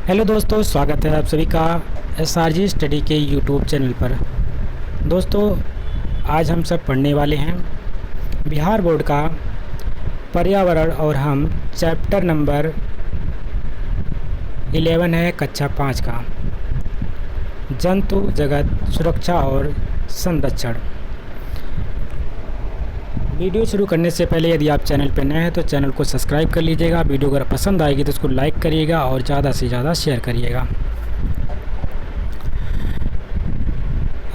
Hello दोस्तों, स्वागत है आप सभी का SRG स्टडी के यूट्यूब चैनल पर। दोस्तों, आज हम सब पढ़ने वाले हैं बिहार बोर्ड का पर्यावरण और हम चैप्टर नंबर 11 है, कक्षा 5 का जंतु जगत सुरक्षा और संरक्षण। वीडियो शुरू करने से पहले यदि आप चैनल पर नए हैं तो चैनल को सब्सक्राइब कर लीजिएगा। वीडियो अगर पसंद आएगी तो उसको लाइक करिएगा और ज़्यादा से ज़्यादा शेयर करिएगा।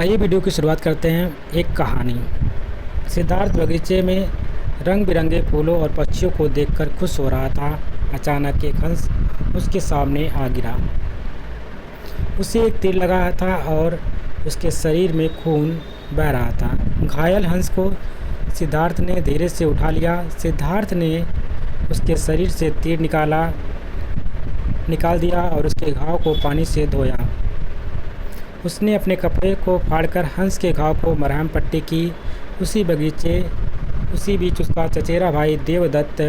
आइए वीडियो की शुरुआत करते हैं। एक कहानी। सिद्धार्थ बगीचे में रंग बिरंगे फूलों और पक्षियों को देखकर खुश हो रहा था। अचानक एक हंस उसके सामने आ गिरा। उसे एक तीर लगा था और उसके शरीर में खून बह रहा था। घायल हंस को सिद्धार्थ ने धीरे से उठा लिया। सिद्धार्थ ने उसके शरीर से तीर निकाल दिया और उसके घाव को पानी से धोया। उसने अपने कपड़े को फाड़कर हंस के घाव को मरहम पट्टी की। उसी बीच उसका चचेरा भाई देवदत्त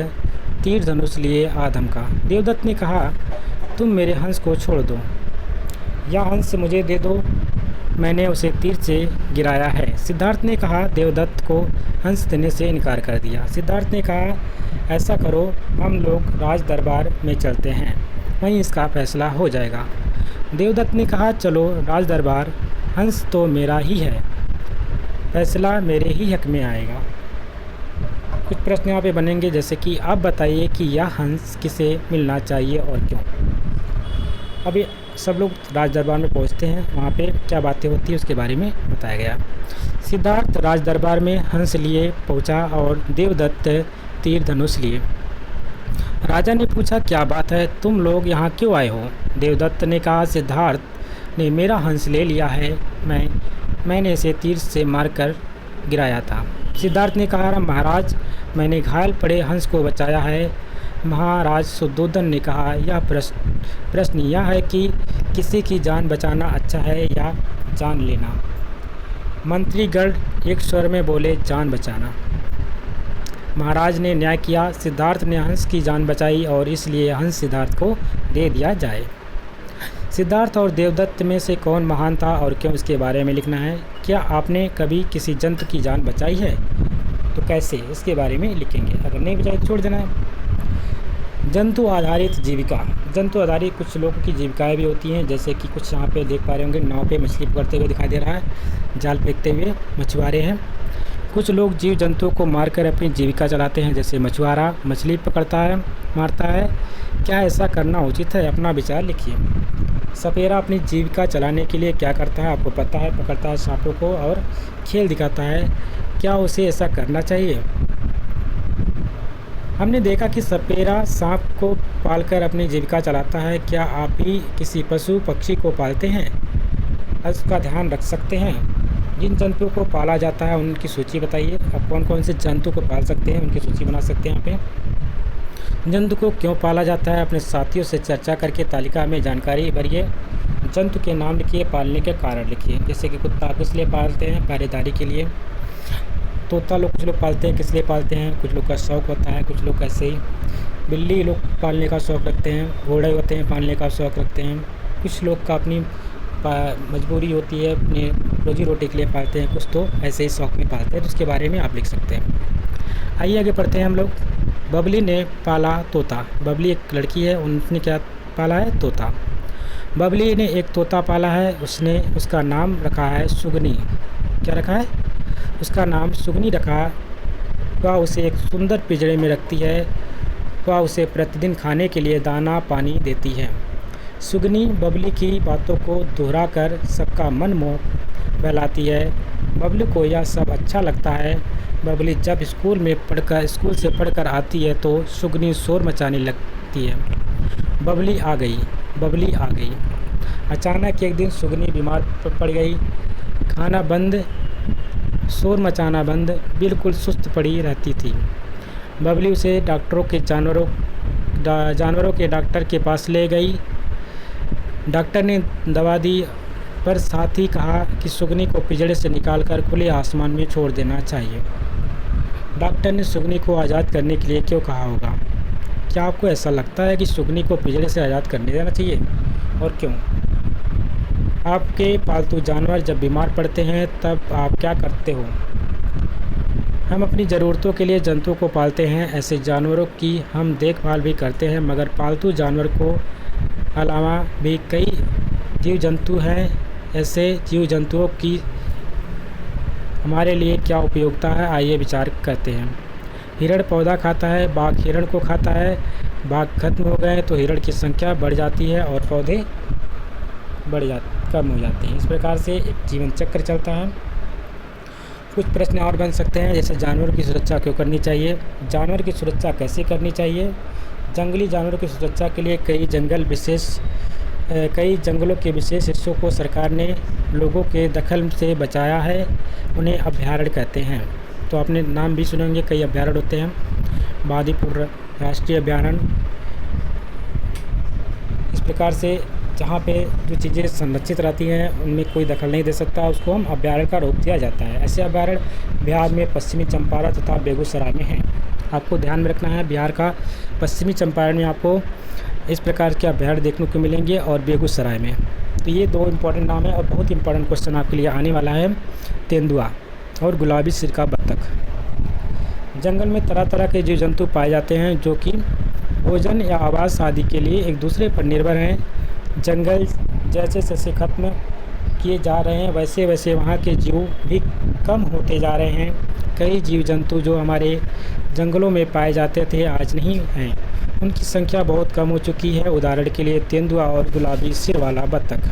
तीर धनुष लिए आ धमका। देवदत्त ने कहा, तुम मेरे हंस को छोड़ दो या हंस मुझे दे दो, मैंने उसे तीर से गिराया है। सिद्धार्थ ने कहा। देवदत्त को हंस देने से इनकार कर दिया। सिद्धार्थ ने कहा, ऐसा करो, हम लोग राज दरबार में चलते हैं, वहीं इसका फैसला हो जाएगा। देवदत्त ने कहा, चलो राज दरबार, हंस तो मेरा ही है, फैसला मेरे ही हक में आएगा। कुछ प्रश्न यहाँ पे बनेंगे, जैसे कि आप बताइए कि यह हंस किसे मिलना चाहिए और क्यों। अभी सब लोग राज दरबार में पहुँचते हैं, वहाँ पे क्या बातें होती है उसके बारे में बताया गया। सिद्धार्थ राज दरबार में हंस लिए पहुँचा और देवदत्त तीर धनुष लिए। राजा ने पूछा, क्या बात है, तुम लोग यहाँ क्यों आए हो? देवदत्त ने कहा, सिद्धार्थ ने मेरा हंस ले लिया है, मैंने इसे तीर से मारकर गिराया था। सिद्धार्थ ने कहा, महाराज, मैंने घायल पड़े हंस को बचाया है। महाराज शुद्धोधन ने कहा, यह प्रश्न यह है कि किसी की जान बचाना अच्छा है या जान लेना? मंत्रीगण एक स्वर में बोले, जान बचाना। महाराज ने न्याय किया। सिद्धार्थ ने हंस की जान बचाई और इसलिए हंस सिद्धार्थ को दे दिया जाए। सिद्धार्थ और देवदत्त में से कौन महान था और क्यों, इसके बारे में लिखना है। क्या आपने कभी किसी जंतु की जान बचाई है? तो कैसे, इसके बारे में लिखेंगे। अगर नहीं बचाई तो छोड़ देना है। जंतु आधारित जीविका। जंतु आधारित कुछ लोगों की जीविकाएं भी होती हैं, जैसे कि कुछ यहाँ पे देख पा रहे होंगे, नाव पे मछली पकड़ते हुए दिखाई दे रहा है, जाल फेंकते हुए मछुआरे हैं। कुछ लोग जीव जंतुओं को मारकर अपनी जीविका चलाते हैं, जैसे मछुआरा मछली पकड़ता है, मारता है। क्या ऐसा करना उचित है? अपना विचार लिखिए। सपेरा अपनी जीविका चलाने के लिए क्या करता है, आपको पता है, पकड़ता है सांपों को और खेल दिखाता है। क्या उसे ऐसा करना चाहिए? हमने देखा कि सपेरा सांप को पालकर अपनी जीविका चलाता है। क्या आप भी किसी पशु पक्षी को पालते हैं? उसका ध्यान रख सकते हैं। जिन जंतुओं को पाला जाता है उनकी सूची बताइए। आप कौन कौन से जंतु को पाल सकते हैं, उनकी सूची बना सकते हैं। यहाँ पे जंतु को क्यों पाला जाता है, अपने साथियों से चर्चा करके तालिका में जानकारी भरिए। जंतु के नाम लिखिए, पालने के कारण लिखिए। जैसे कि कुत्ता किस लिए पालते हैं? पहरेदारी के लिए। तोता लोग कुछ लोग पालते हैं, किस लिए पालते हैं? कुछ लोग का शौक़ होता है, कुछ लोग ऐसे ही। बिल्ली लोग पालने का शौक़ रखते हैं, घोड़े होते हैं पालने का शौक़ रखते हैं। कुछ लोग का अपनी मजबूरी होती है, अपने रोजी रोटी के लिए पालते हैं, कुछ तो ऐसे ही शौक़ में पालते हैं, जिसके बारे में आप लिख सकते हैं। आइए आगे पढ़ते हैं हम लोग। बबली ने पाला तोता। बबली एक लड़की है, उसने क्या पाला है? तोता। बबली ने एक तोता पाला है, उसका नाम रखा है सुगनी। क्या रखा है? उसका नाम सुगनी रखा। वह उसे एक सुंदर पिंजरे में रखती है। वह उसे प्रतिदिन खाने के लिए दाना पानी देती है। सुगनी बबली की बातों को दोहराकर सबका मन मोह बहलाती है। बबली को यह सब अच्छा लगता है। बबली जब स्कूल से पढ़कर आती है तो सुगनी शोर मचाने लगती है। बबली आ गई। अचानक एक दिन सुगनी बीमार पड़ गई। खाना बंद, शोर मचाना बंद, बिल्कुल सुस्त पड़ी रहती थी। बबली उसे जानवरों के डॉक्टर के पास ले गई। डॉक्टर ने दवा दी, पर साथ ही कहा कि सुगनी को पिंजरे से निकालकर खुले आसमान में छोड़ देना चाहिए। डॉक्टर ने सुगनी को आज़ाद करने के लिए क्यों कहा होगा? क्या आपको ऐसा लगता है कि सुगनी को पिंजरे से आज़ाद करने देना चाहिए? और क्यों? आपके पालतू जानवर जब बीमार पड़ते हैं तब आप क्या करते हो? हम अपनी ज़रूरतों के लिए जंतु को पालते हैं। ऐसे जानवरों की हम देखभाल भी करते हैं, मगर पालतू जानवर को अलावा भी कई जीव जंतु हैं। ऐसे जीव जंतुओं की हमारे लिए क्या उपयोगिता है, आइए विचार करते हैं। हिरण पौधा खाता है, बाघ हिरण को खाता है। बाघ खत्म हो गए तो हिरण की संख्या बढ़ जाती है और पौधे कम हो जाते हैं। इस प्रकार से एक जीवन चक्र चलता है। कुछ प्रश्न और बन सकते हैं, जैसे जानवरों की सुरक्षा क्यों करनी चाहिए? जानवर की सुरक्षा कैसे करनी चाहिए? जंगली जानवरों की सुरक्षा के लिए कई जंगलों के विशेष हिस्सों को सरकार ने लोगों के दखल से बचाया है। उन्हें अभयारण्य कहते हैं। तो आपने नाम भी सुने होंगे, कई अभयारण्य होते हैं। बांदीपुर राष्ट्रीय अभयारण्य। इस प्रकार से जहाँ पे जो चीज़ें संरक्षित रहती हैं उनमें कोई दखल नहीं दे सकता, उसको हम अभयारण्य का रोक दिया जाता है। ऐसे अभयारण्य बिहार में पश्चिमी चंपारण तथा बेगूसराय में हैं। आपको ध्यान में रखना है, बिहार का पश्चिमी चंपारण में आपको इस प्रकार के अभयारण्य देखने को मिलेंगे और बेगूसराय में। तो ये दो इम्पोर्टेंट नाम है। और बहुत इंपॉर्टेंट क्वेश्चन आपके लिए आने वाला है, तेंदुआ और गुलाबी सिर का बत्तख। जंगल में तरह तरह के जीव जंतु पाए जाते हैं जो कि भोजन या आवास आदि के लिए एक दूसरे पर निर्भर हैं। जंगल जैसे जैसे खत्म किए जा रहे हैं वैसे वैसे वहाँ के जीव भी कम होते जा रहे हैं। कई जीव जंतु जो हमारे जंगलों में पाए जाते थे आज नहीं हैं, उनकी संख्या बहुत कम हो चुकी है। उदाहरण के लिए तेंदुआ और गुलाबी सिर वाला बत्तख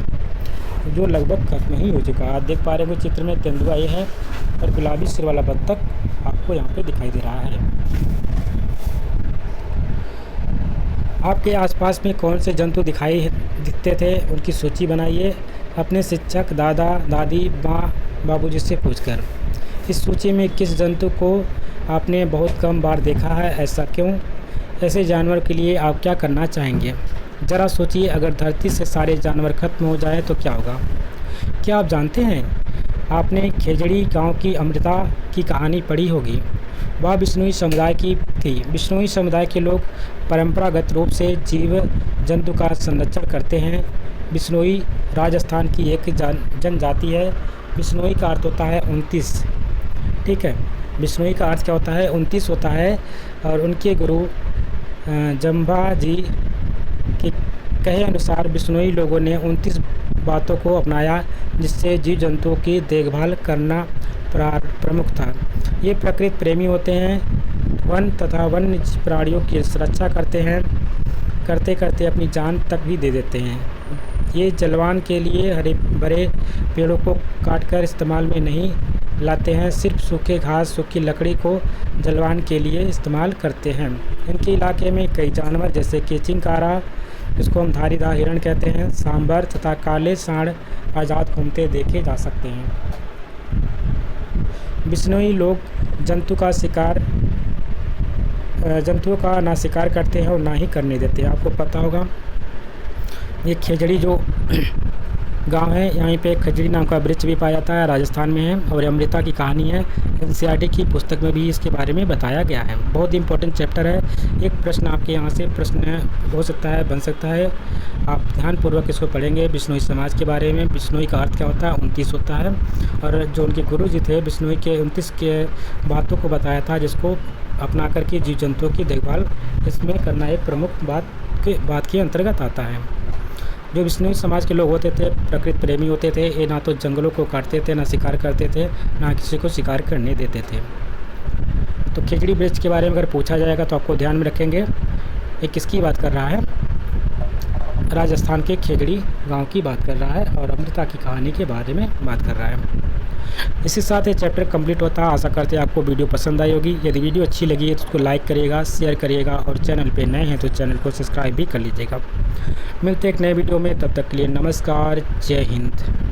जो लगभग खत्म ही हो चुका है। आप देख पा रहे हो चित्र में तेंदुआ ये है और गुलाबी सिर वाला बत्तख आपको यहाँ पे दिखाई दे रहा है। आपके आसपास में कौन से जंतु दिखते थे, उनकी सूची बनाइए अपने शिक्षक, दादा दादी, माँ बाबूजी से पूछकर। इस सूची में किस जंतु को आपने बहुत कम बार देखा है, ऐसा क्यों? ऐसे जानवर के लिए आप क्या करना चाहेंगे? ज़रा सोचिए, अगर धरती से सारे जानवर खत्म हो जाए तो क्या होगा? क्या आप जानते हैं, आपने खेजड़ी गांव की अमृता की कहानी पढ़ी होगी। वह बिश्नोई समुदाय की थी। बिश्नोई समुदाय के लोग परंपरागत रूप से जीव जंतु का संरक्षण करते हैं। बिश्नोई राजस्थान की एक जनजाति है। बिश्नोई का अर्थ होता है 29। ठीक है, बिश्नोई का अर्थ क्या होता है? 29 होता है। और उनके गुरु जम्भा जी के कहे अनुसार बिश्नोई लोगों ने 29 बातों को अपनाया जिससे जीव जंतुओं की देखभाल करना प्रमुख था। ये प्रकृति प्रेमी होते हैं, वन तथा वन्य प्राणियों की सुरक्षा करते हैं, करते करते अपनी जान तक भी दे देते हैं। ये जलवान के लिए हरे भरे पेड़ों को काटकर इस्तेमाल में नहीं लाते हैं, सिर्फ सूखे घास सूखी लकड़ी को जलवान के लिए इस्तेमाल करते हैं। इनके इलाके में कई जानवर जैसे केचिंकारा, जिसको हम धारीदार हिरण कहते हैं, सांबर तथा काले सांड आज़ाद घूमते देखे जा सकते हैं। बिश्नोई लोग जंतुओं का ना शिकार करते हैं और ना ही करने देते हैं। आपको पता होगा ये खेजड़ी जो गांव है, यहाँ पे खजड़ी नाम का वृक्ष भी पाया जाता है, राजस्थान में है। और अमृता की कहानी है, एनसीईआरटी की पुस्तक में भी इसके बारे में बताया गया है। बहुत इंपॉर्टेंट चैप्टर है। एक प्रश्न आपके यहाँ से प्रश्न हो सकता है, बन सकता है, आप ध्यानपूर्वक इसको पढ़ेंगे। बिश्नोई समाज के बारे में, बिश्नोई का अर्थ क्या होता है? 29 होता है। और जो उनके गुरु जी थे, बिश्नोई के 29 के बातों को बताया था जिसको अपना करके जीव जंतुओं की देखभाल इसमें करना एक प्रमुख बात के अंतर्गत आता है। जो बिश्नोई समाज के लोग होते थे प्रकृति प्रेमी होते थे। ये ना तो जंगलों को काटते थे, ना शिकार करते थे, ना किसी को शिकार करने देते थे। तो खिचड़ी वृक्ष के बारे में अगर पूछा जाएगा तो आपको ध्यान में रखेंगे ये किसकी बात कर रहा है? राजस्थान के खेजड़ी गांव की बात कर रहा है और अमृता की कहानी के बारे में बात कर रहा है। इसी साथ ये चैप्टर कंप्लीट होता है। आशा करते हैं आपको वीडियो पसंद आई होगी। यदि वीडियो अच्छी लगी है तो उसको लाइक करिएगा, शेयर करिएगा और चैनल पे नए हैं तो चैनल को सब्सक्राइब भी कर लीजिएगा। मिलते हैं एक नए वीडियो में, तब तक के लिए नमस्कार, जय हिंद।